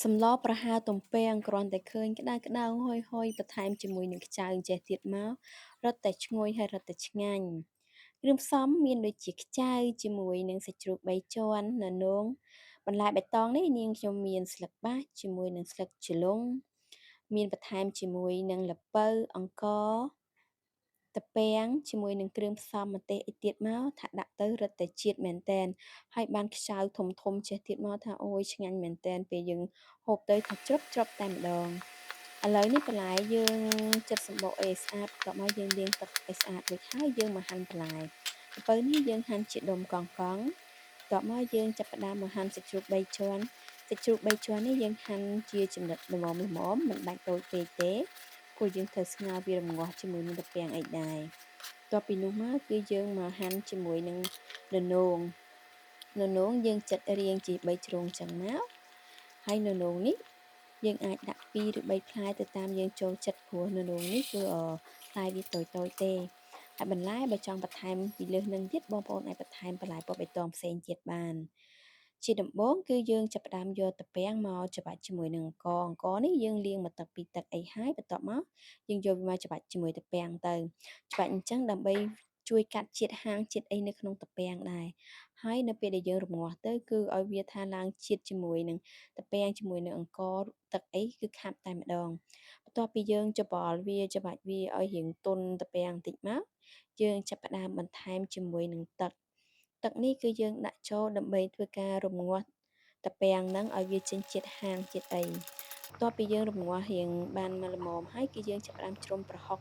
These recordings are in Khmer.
សម្លប្រហើរទំពាំងគ្រាន់តែឃើញក្តៅៗហុយៗបន្ថែមជាមួយនឹងខ្ចៅចេះទៀតមករឹតតែឈ្ងុយហើយរឹតតែឆ្ងាញ់គ្រឿងផ្សំមានដូចជាខ្ចៅជាមួយនឹងសាច់ជ្រូក3ជាន់ននោងបន្លែបៃតងនេះនាងខ្ញុំមានស្លឹកបាសជាមួយនឹងស្លឹកជ្រលង់មានបន្ថែមជាមួយនឹងល្ពៅអង្ករត្រពាំងជាមួយនឹងគ្រឿងផ្សំម្ទេសអីទៀតមកថាដាក់ទៅរឹតតែជាតិមែនតែនហើយបានខ្ចៅធំចេះទៀតមកថាអូយឆ្ងាញ់មែនតែនពេលយើងហូបទៅថាច្រប់តែម្ដងឥឡូវនេះបន្លែយើងចិតសម្បកអីស្អាតបន្ទាប់មកយើងលាងទឹកឲ្យស្អាតរួចហើយយើងមកហាន់បន្លែល្ពៅនេះយើងហាន់ជាដុំកង់បន្ទាប់មកយើងចាប់ផ្ដើមមកហាន់សាច់ជ្រូក3ជាន់សាច់ជ្រូក3ជាន់នេះយើងហាន់ជាចំណិតល្មមមិនបាច់តូចពេកទេព្រោះយើងត្រូវស្ងោរវារំងាស់ជាមួយនឹងត្រពាំងអីដែរបន្ទាប់ពីនោះមកគឺយើងមកហាន់ជាមួយនឹងននោងយើងចិតរាងជា3ជ្រុងចឹងមកហើយននោងនេះយើងអាចដាក់2ឬ3ផ្លែទៅតាមយើងចូលចិត្តព្រោះននោងនេះគឺផ្លែវាតូចទេហើយបន្លែបើចង់បន្ថែមពីលើសនឹងទៀតបងប្អូនអាចបន្ថែមបន្លែពណ៌បៃតងផ្សេងទៀតបានជាដំបូងគឺយើងចាប់ផ្ដើមយកត្រពាំងមកច្របាច់ជាមួយនឹងអង្ករនេះយើងលាងមួយទឹកពីរទឹកអីហើយបន្ទាប់មកយើងយកវាមកច្របាច់ជាមួយត្រពាំងទៅច្របាច់អញ្ចឹងដើម្បីជួយកាត់ជាតិហាងជាតិអីនៅក្នុងត្រពាំងដែរហើយនៅពេលដែលយើងរំងាស់ទៅគឺឲ្យវាថាឡើងជាតិជាមួយនឹងត្រពាំងជាមួយនឹងអង្ករទឹកអីគឺខាប់តែម្ដងបន្ទាប់ពីយើងច្របល់វាច្របាច់វាឲ្យរាងទន់ត្រពាំងបន្តិចមកយើងចាប់ផ្ដើមបន្ថែមជាមួយនឹងទឹកនេះគឺយើងដាក់ចូលដើម្បីធ្វើការរំងាស់ត្រពាំងហ្នឹងឲ្យវាចេញជាតិហាងជាតិអីបន្ទាប់ពីយើងរំងាស់រាងបានមកល្មមហើយគឺយើងចាប់ផ្ដើមច្រុំប្រហុក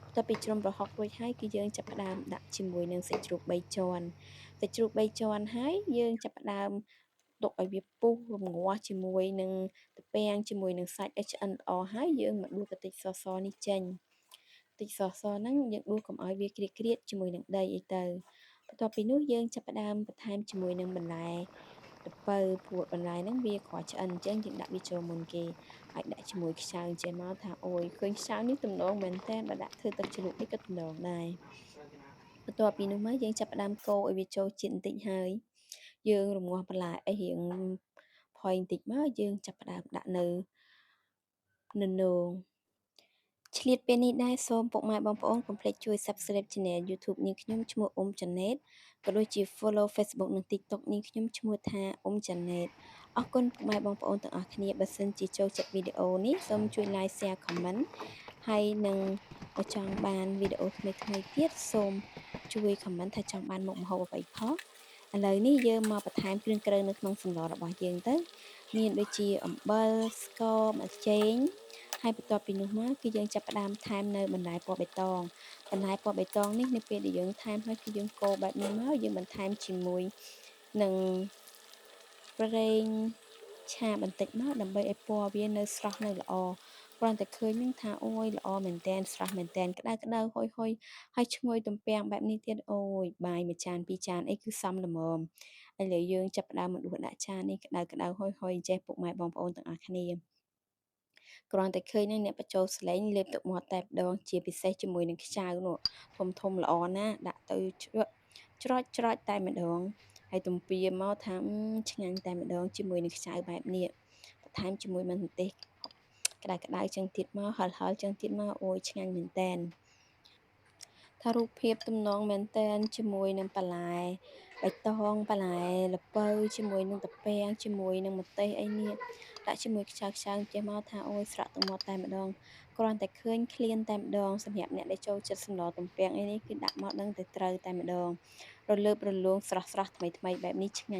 បន្ទាប់ពីច្រុំប្រហុករួចហើយគឺយើងចាប់ផ្ដើមដាក់ជាមួយនឹងសាច់ជ្រូក3ជាន់សាច់ជ្រូក3ជាន់ហើយយើងចាប់ផ្ដើមទុកឲ្យវាពុះរំងាស់ជាមួយនឹងត្រពាំងជាមួយនឹងសាច់ឲ្យឆ្អិនល្អហើយយើងមកដួសកាតិចសនេះចេញកាតិចហ្នឹងយើងដួសកុំឲ្យវាក្រៀតជាមួយនឹងដីអីទៅបន្ទាប់ពីនោះយើងចាប់ផ្ដើមបន្ថែមជាមួយនឹងបន្លែល្ពៅព្រោះបន្លែហ្នឹងវាគ្រាន់ឆ្អិនអញ្ចឹងយើងដាក់វាចូលមុនគេហើយដាក់ជាមួយខ្ចៅចេះមកថាអូយឃើញខ្ចៅនេះទំនងមែនតើបើដាក់ធ្វើទឹកជ្រលក់នេះក៏ទំនងដែរបន្ទាប់ពីនោះមកយើងចាប់ផ្ដើមកូរឲ្យវាចូលជាតិបន្តិចហើយយើងរំងាស់បន្លែឲ្យរាងផុយបន្តិចមកយើងចាប់ផ្ដើមដាក់នៅននោងឆ្លៀតពេលនេះដែរសូមពុកម៉ែបងប្អូនកុំភ្លេចជួយ Subscribe Channel YouTube នាងខ្ញុំឈ្មោះអ៊ុំចាណេតក៏ដូចជា Follow Facebook និង TikTok នាងខ្ញុំឈ្មោះថាអ៊ុំចាណេតអរគុណពុកម៉ែបងប្អូនទាំងអស់គ្នាបើសិនជាចូលចិត្តវីដេអូនេះសូមជួយ Like Share Comment ហើយនឹងបើចង់បានវីដេអូថ្មីៗទៀតសូមជួយ Comment ថាចង់បានមុខម្ហូបអ្វីផងឥឡូវនេះយើងមកបន្ថែមគ្រឿងគ្រើនៅក្នុងសម្លរបស់យើងទៅមានដូចជាអំបិលស្កម្ជែងហើយបន្ទាប់ពីនោះមកគឺយើងចាប់ផ្ដើមថែមនៅបន្លែពណ៌បៃតងបន្លែពណ៌បៃតងនេះនៅពេលដែលយើងថែមហើយគឺយើងកូរបែបនេះមកយើងបន្ថែមជាមួយនឹងប្រេងឆាបន្តិចមកដើម្បីឲ្យពណ៌វានៅស្រស់នៅល្អគ្រាន់តែឃើញនឹងថាអូយល្អមែនតែនស្រស់មែនតែនក្តៅហុយហើយឈ្ងុយទំពាំងបែបនេះទៀតអូយបាយមួយចានពីរចានអីគឺសមល្មមឥឡូវយើងចាប់ផ្ដើមមកដួសដាក់ចាននេះក្តៅហុយចេះពុកម៉ែបងប្អូនទាំងអស់គ្នាគ្រាន់តែឃើញនឹងអ្នកបញ្ចូលស្លេងលេបទឹកមាត់តែម្ដងជាពិសេសជាមួយនឹងខ្ចៅនោះធំល្អណាស់ដាក់ទៅច្រចតែម្ដងហើយទំពាមកថាឆ្ងាញ់តែម្ដងជាមួយនឹងខ្ចៅបែបនេះបន្ថែមជាមួយម្ទេសក្តៅចឹងទៀតមកហឹលចឹងទៀតមកអូយឆ្ងាញ់មែនតែនថារូបភាពទំនងមែនតែនជាមួយនឹងបន្លែបៃតងបន្លែល្ពៅជាមួយនឹងត្រពាំងជាមួយនឹងម្ទេសអីនេះដាក់ជាមួយខ្ចៅចេះមកថាអូយស្រក់ទឹកមាត់តែម្ដងគ្រាន់តែឃើញឃ្លានតែម្ដងសម្រាប់អ្នកដែលចូលចិត្តសម្លទំពាំងអីនេះគឺដាក់មកដឹងតែត្រូវតែម្ដងរលើបរលោងស្រស់ថ្មីបែបនេះឆ្ងាញ់